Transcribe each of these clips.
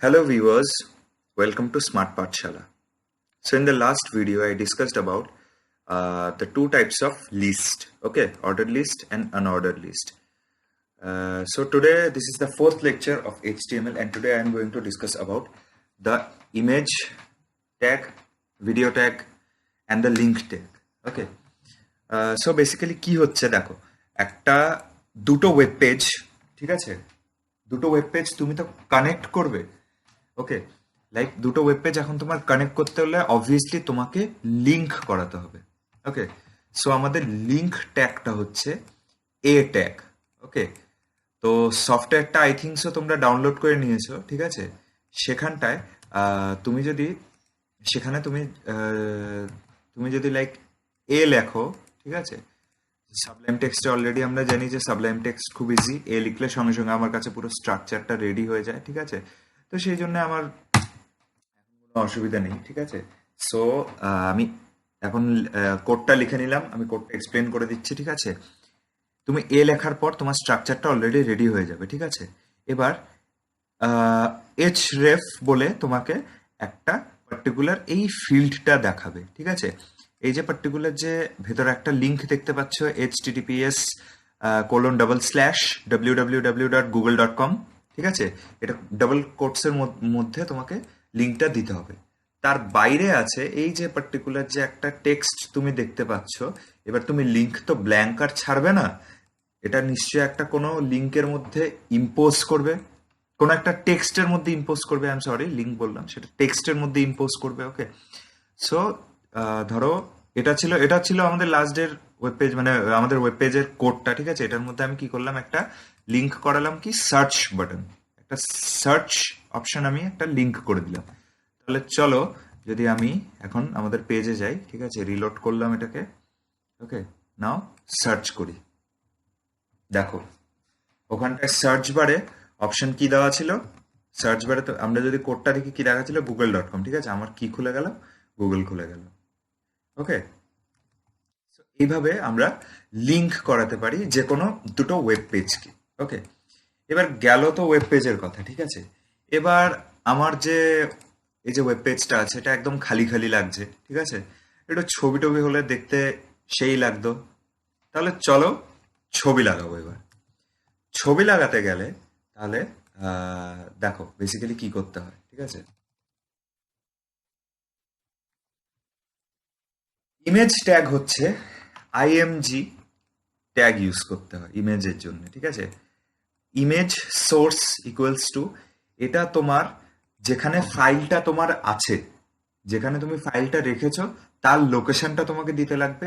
Hello viewers, welcome to Smart Pathshala. So in the last video I discussed about the two types of list, okay, ordered list and unordered list. So today this is the fourth lecture of HTML and today I am going to discuss about the image tag, video tag and the link tag, okay. So basically কি হচ্ছে দেখো একটা দুটো web page ঠিক আছে দুটো web page তুমি তো কানেক্ট করবে ওকে লাইক দুটো ওয়েব পেজ এখন তোমার কানেক্ট করতে হলে অবভিয়াসলি তোমাকে লিংক করাতে হবে ওকে সো আমাদের লিংক ট্যাগটা হচ্ছে এ ট্যাগ ওকে তো সফটওয়্যারটা আই থিঙ্ক সো তোমরা ডাউনলোড করে নিয়েছো ঠিক আছে সেখানটায় তুমি যদি সেখানে তুমি যদি লাইক এ লেখো ঠিক আছে সাবলাইম টেক্সটে অলরেডি আমরা জানি যে সাবলাইম টেক্সট খুব ইজি এ লিখলে সঙ্গে সঙ্গে আমার কাছে পুরো স্ট্রাকচারটা রেডি হয়ে যায় ঠিক আছে তো সেই জন্য আমার কোনো অসুবিধা নেই ঠিক আছে সো আমি এখন কোডটা লিখে নিলাম আমি কোডটা এক্সপ্লেন করে দিচ্ছি ঠিক আছে তুমি এ লেখার পর তোমার স্ট্রাকচারটা অলরেডি রেডি হয়ে যাবে ঠিক আছে এবার এইচ রেফ বলে তোমাকে একটা পার্টিকুলার এই ফিল্ডটা দেখাবে ঠিক আছে এই যে পার্টিকুলার যে ভেতরে একটা লিংক দেখতে পাচ্ছ https:/www.google.com ঠিক আছে এটা ডাবল কোটসের মধ্যে তোমাকে লিংকটা দিতে হবে তার বাইরে আছে এই যে পার্টিকুলার যে একটা টেক্সট তুমি দেখতে পাচ্ছ এবার তুমি লিংক তো ব্ল্যাঙ্ক আর ছাড়বে না এটা নিশ্চয়ই একটা কোনো লিংকের মধ্যে ইম্পোজ করবে কোনো একটা টেক্সটের মধ্যে ইম্পোজ করবে আই এম সরি লিংক বললাম সেটা টেক্সটের মধ্যে ইম্পোজ করবে ওকে সো ধরো এটা ছিল আমাদের লাস্ট ডের ওয়েব পেজ মানে আমাদের ওয়েব পেজের কোডটা ঠিক আছে এটার মধ্যে আমি কি করলাম একটা লিংক করালাম কি সার্চ বাটন একটা সার্চ অপশন আমি একটা লিংক করে দিলাম তাহলে চলো যদি আমি এখন আমাদের পেজে যাই ঠিক আছে রিলোড করলাম এটাকে ওকে নাও সার্চ করি দেখো ওখানটায় সার্চ বারে অপশন কি দেওয়া ছিল সার্চ বারে তো আমরা যদি কোডটা দেখি কি দেখা ছিল google.com ঠিক আছে আমার কি খুলে গেল গুগল খুলে গেল ওকে এইভাবে আমরা লিংক করাতে পারি যে কোনো দুটো ওয়েব পেজকে ওকে এবার গেল তো ওয়েব পেজের কথা ঠিক আছে এবার আমার যে এই যে ওয়েব পেজটা আছে এটা একদম খালি খালি লাগছে ঠিক আছে একটু ছবি টবি হলে দেখতে সেই লাগতো তাহলে চলো ছবি লাগাবো এবার ছবি লাগাতে গেলে তাহলে দেখো বেসিক্যালি কি করতে হয় ঠিক আছে ইমেজ ট্যাগ হচ্ছে আইএমজি ট্যাগ ইউজ করতে হয় ইমেজের জন্য ঠিক আছে ইমেজ সোর্স ইকুয়ালস টু এটা তোমার যেখানে ফাইলটা তোমার আছে যেখানে তুমি ফাইলটা রেখেছো তার লোকেশনটা তোমাকে দিতে লাগবে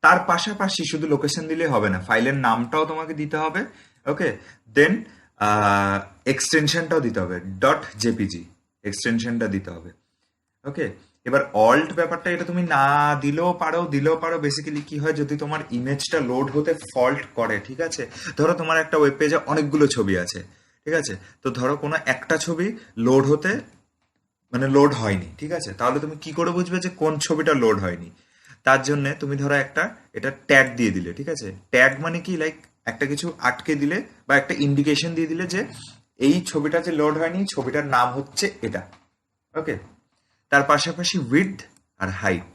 তার পাশাপাশি শুধু লোকেশন দিলে হবে না ফাইলের নামটাও তোমাকে দিতে হবে ওকে দেন এক্সটেনশনটাও দিতে হবে .jpg এক্সটেনশনটা দিতে হবে ওকে এবার অল্ট ব্যাপারটা এটা তুমি না দিলেও পারো বেসিক্যালি কি হয় যদি তোমার ইমেজটা লোড হতে ফল্ট করে ঠিক আছে ধরো তোমার একটা ওয়েব পেজে অনেকগুলো ছবি আছে ঠিক আছে তো ধরো কোনো একটা ছবি লোড হতে মানে লোড হয়নি ঠিক আছে তাহলে তুমি কি করে বুঝবে যে কোন ছবিটা লোড হয়নি তার জন্য তুমি ধরো একটা এটা ট্যাগ দিয়ে দিলে ঠিক আছে ট্যাগ মানে কি লাইক একটা কিছু আটকে দিলে বা একটা ইন্ডিকেশন দিয়ে দিলে যে এই ছবিটা যে লোড হয়নি ছবিটার নাম হচ্ছে এটা ওকে তার পাশাপাশি উইডথ আর হাইট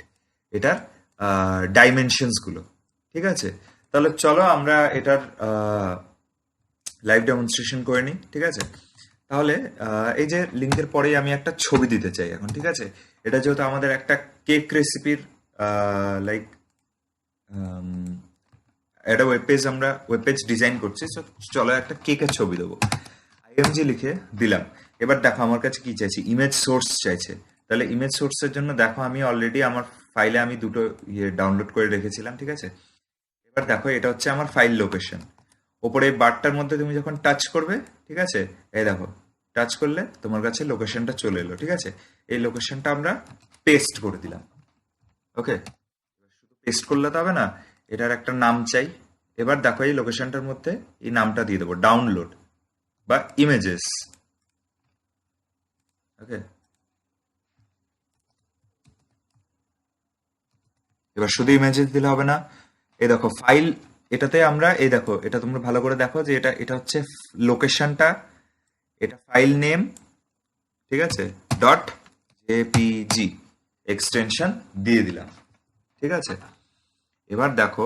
এটার ডাইমেনশনস গুলো ঠিক আছে তাহলে চলো আমরা এটার লাইভ ডেমনস্ট্রেশন করে নিই ঠিক আছে তাহলে এই যে লিঙ্কের পরেই আমি একটা ছবি দিতে চাই এখন ঠিক আছে এটা যেহেতু আমাদের একটা কেক রেসিপির লাইক একটা ওয়েব পেজ ডিজাইন করছি চলো একটা কেকের ছবি দেবো আইএমজি লিখে দিলাম এবার দেখো আমার কাছে কি চাইছে ইমেজ সোর্স চাইছে তাহলে ইমেজ সোর্সের জন্য দেখো আমি অলরেডি আমার ফাইলে আমি দুটো ডাউনলোড করে রেখেছিলাম ঠিক আছে এবার দেখো এটা হচ্ছে আমার ফাইল লোকেশন ওপরে বারটার মধ্যে তুমি যখন টাচ করবে ঠিক আছে এই দেখো টাচ করলে তোমার কাছে লোকেশনটা চলে এলো ঠিক আছে এই লোকেশনটা আমরা পেস্ট করে দিলাম ওকে শুধু পেস্ট করলে তো হবে না এটার একটা নাম চাই এবার দেখো এই লোকেশনটার মধ্যে এই নামটা দিয়ে দেবো ডাউনলোড বা ইমেজেস ওকে এবার শুধু ইমেজেস দিলে হবে না এই দেখো ফাইল এটাতে আমরা এই দেখো এটা তোমরা ভালো করে দেখো যে এটা হচ্ছে লোকেশনটা এটা ফাইল নেম ঠিক আছে, ডট জেপিজি এক্সটেনশন দিয়ে দিলাম। ঠিক আছে, এবার দেখো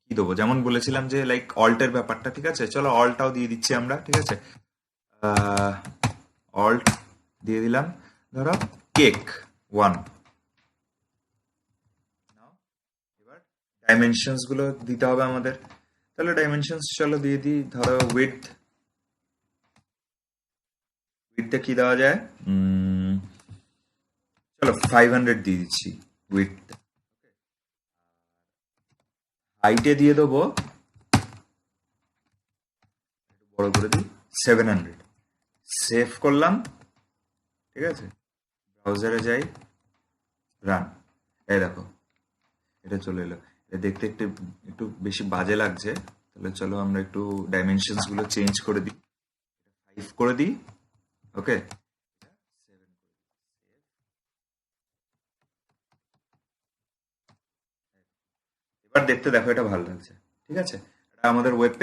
কি দেবো, যেমন বলেছিলাম যে লাইক অল্টের ব্যাপারটা, ঠিক আছে, চলো অলটাও দিয়ে দিচ্ছি আমরা। ঠিক আছে, অল্ট দিয়ে দিলাম, ধরো কেক 1। এবার ডাইমেনশনস গুলো দিতে হবে আমাদের, তাহলে ডাইমেনশনস চলো দিয়ে দিই, ধরো উইথটা কি দেওয়া যায়, চলো 500 দিয়ে দিচ্ছি উইথ। হাইটে দিয়ে দেবো, বড় করে দিই 700। সেভ করলাম। ঠিক আছে, ব্রাউজারে যাই, রান। এই দেখো এটা চলে এলো। এটা দেখতে একটু একটু বেশি বাজে লাগছে, তাহলে চলো আমরা একটু ডাইমেনশনস গুলো চেঞ্জ করে দিই, 5 করে দিই। ওকে, এবার দেখতে দেখো এটা ভালো লাগছে। ঠিক আছে, এটা আমাদের ওয়েব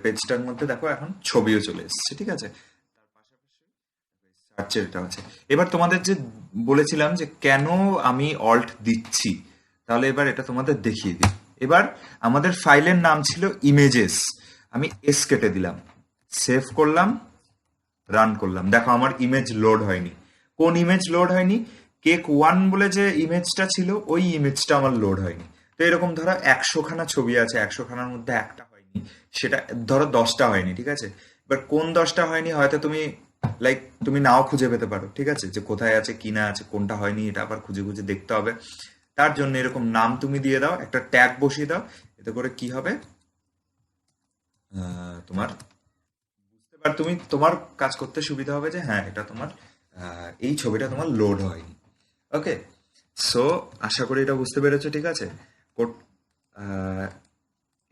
পেজটার মধ্যে দেখো এখন ছবিও চলে এসেছে। ঠিক আছে, তার পাশাপাশি সার্চের এটা আছে। এবার তোমাদের যে বলেছিলাম যে কেন আমি অল্ট দিচ্ছি, তাহলে এবার এটা তোমাদের দেখিয়ে দিই। এবার আমাদের ফাইলের নাম ছিল ইমেজেস, আমি এস কেটে দিলাম, সেভ করলাম, রান করলাম। দেখো আমার ইমেজ লোড হয়নি। কোন ইমেজ লোড হয়নি? কেক 1 বলে যে ইমেজটা ছিল ওই ইমেজটা আমার লোড হয়নি। তো এরকম ধরো 100খানা ছবি আছে, 100খানার মধ্যে একটা হয়নি, সেটা ধরো 10টা হয়নি। ঠিক আছে, এবার কোন 10টা হয়নি হয়তো তুমি লাইক তুমি নাও খুঁজে পেতে পারো। ঠিক আছে, যে কোথায় আছে কি না আছে, কোনটা হয়নি এটা আবার খুঁজে খুঁজে দেখতে হবে। তার জন্য এরকম নাম তুমি দিয়ে দাও, একটা ট্যাগ বসিয়ে দাও। এতে করে কি হবে, তোমার এবার তুমি তোমার কাজ করতে সুবিধা হবে যে হ্যাঁ এটা তোমার এই ছবিটা তোমার লোড হয়নি। ওকে, সো আশা করি এটা বুঝতে পেরেছো। ঠিক আছে, আহ,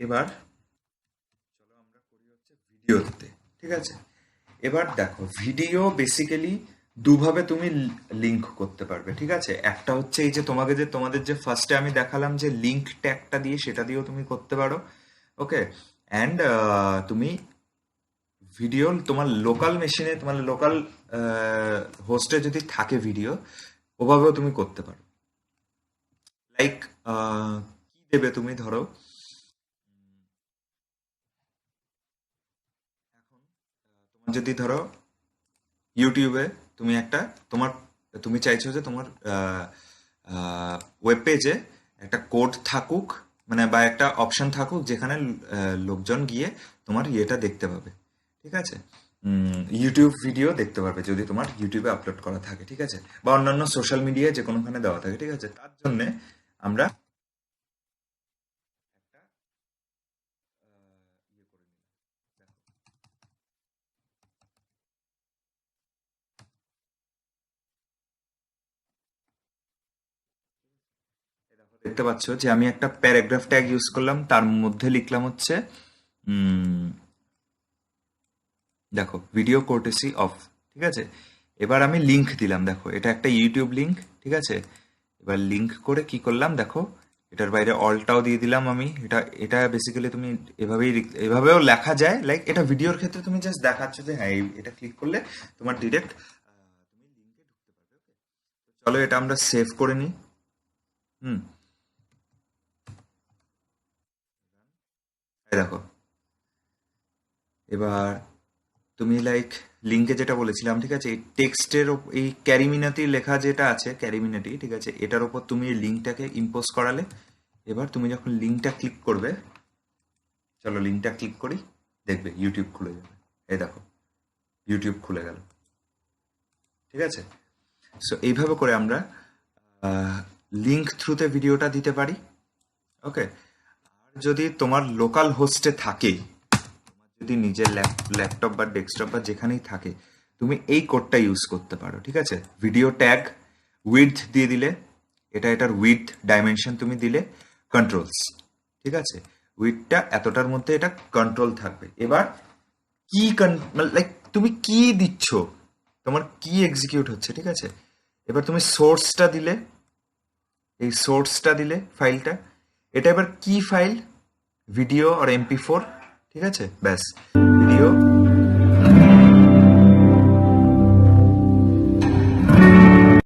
এবার চলো আমরা করি হচ্ছে ভিডিওতে। ঠিক আছে, এবার দেখো ভিডিও বেসিক্যালি দুভাবে তুমি লিংক করতে পারবে। ঠিক আছে, একটা হচ্ছে এই যে তোমাদের যে ফার্স্টে আমি দেখালাম যে লিংক ট্যাগটা দিয়ে, সেটা দিয়েও তুমি করতে পারো। ওকে, অ্যান্ড তুমি ভিডিও তোমার লোকাল মেশিনে, তোমার লোকাল হোস্টে যদি থাকে ভিডিও, ওভাবেও তুমি করতে পারো। লাইক কি দেবে তুমি, ধরো তোমার যদি ধরো ইউটিউবে তুমি একটা তোমার তুমি চাইছো যে তোমার ওয়েব পেজে একটা কোড থাকুক, মানে বা একটা অপশন থাকুক যেখানে লোকজন গিয়ে তোমার ইয়েটা দেখতে পাবে। ঠিক আছে, ইউটিউব ভিডিও দেখতে পারবে যদি তোমার ইউটিউবে আপলোড করা থাকে। ঠিক আছে, বা অন্যান্য সোশ্যাল মিডিয়ায় যে কোনোখানে দেওয়া থাকে। ঠিক আছে, তার জন্য আমরা ইয়ে করে নিই। দেখতে পাচ্ছ যে আমি একটা প্যারাগ্রাফ ট্যাগ ইউজ করলাম, তার মধ্যে লিখলাম হচ্ছে দেখো ভিডিও কোর্টেসি অফ। ঠিক আছে, এবার আমি লিংক দিলাম, দেখো এটা একটা ইউটিউব লিংক। ঠিক আছে, এবার লিংক করে কি করলাম দেখো, এটার বাইরে অলটাও দিয়ে দিলাম আমি। এটা এটা বেসিক্যালি তুমি এভাবেও লেখা যায়, লাইক এটা ভিডিওর ক্ষেত্রে তুমি জাস্ট দেখাচ্ছ যে হ্যাঁ এটা ক্লিক করলে তোমার ডিরেক্ট তুমি লিঙ্কে ঢুকতে পারবে। ওকে, চলো এটা আমরা সেভ করে নিই। হুম, এই দেখো এবার তুমি লাইক লিঙ্কে যেটা বলেছিলাম, ঠিক আছে, এই টেক্সটের এই ক্যারিমিনাটি লেখা যেটা আছে, ক্যারিমিনাটি, ঠিক আছে, এটার উপর তুমি এই লিঙ্কটাকে ইম্পোজ করালে। এবার তুমি যখন লিঙ্কটা ক্লিক করবে, চলো লিঙ্কটা ক্লিক করি, দেখবে ইউটিউব খুলে যাবে। এই দেখো ইউটিউব খুলে গেল। ঠিক আছে, সো এইভাবে করে আমরা লিঙ্ক থ্রুতে ভিডিওটা দিতে পারি। ওকে, আর যদি তোমার লোকাল হোস্টে থাকে, যদি নিজের ল্যাপটপ বা ডেস্কটপ বা যেখানেই থাকে, তুমি এই কোডটা ইউজ করতে পারো। ঠিক আছে, ভিডিও ট্যাগ উইডথ দিয়ে দিলে, এটার উইডথ ডাইমেনশন তুমি দিলে কন্ট্রোলস। ঠিক আছে, উইডথটা এতটার মধ্যে এটা কন্ট্রোল থাকবে। এবার কি লাইক তুমি কি দিচ্ছ, তোমার কি এক্সিকিউট হচ্ছে। ঠিক আছে, এবার তুমি সোর্সটা দিলে, এই সোর্সটা দিলে ফাইলটা, এটা এবার কি ফাইল, ভিডিও আর MP4। ঠিক আছে, ব্যাস ভিডিও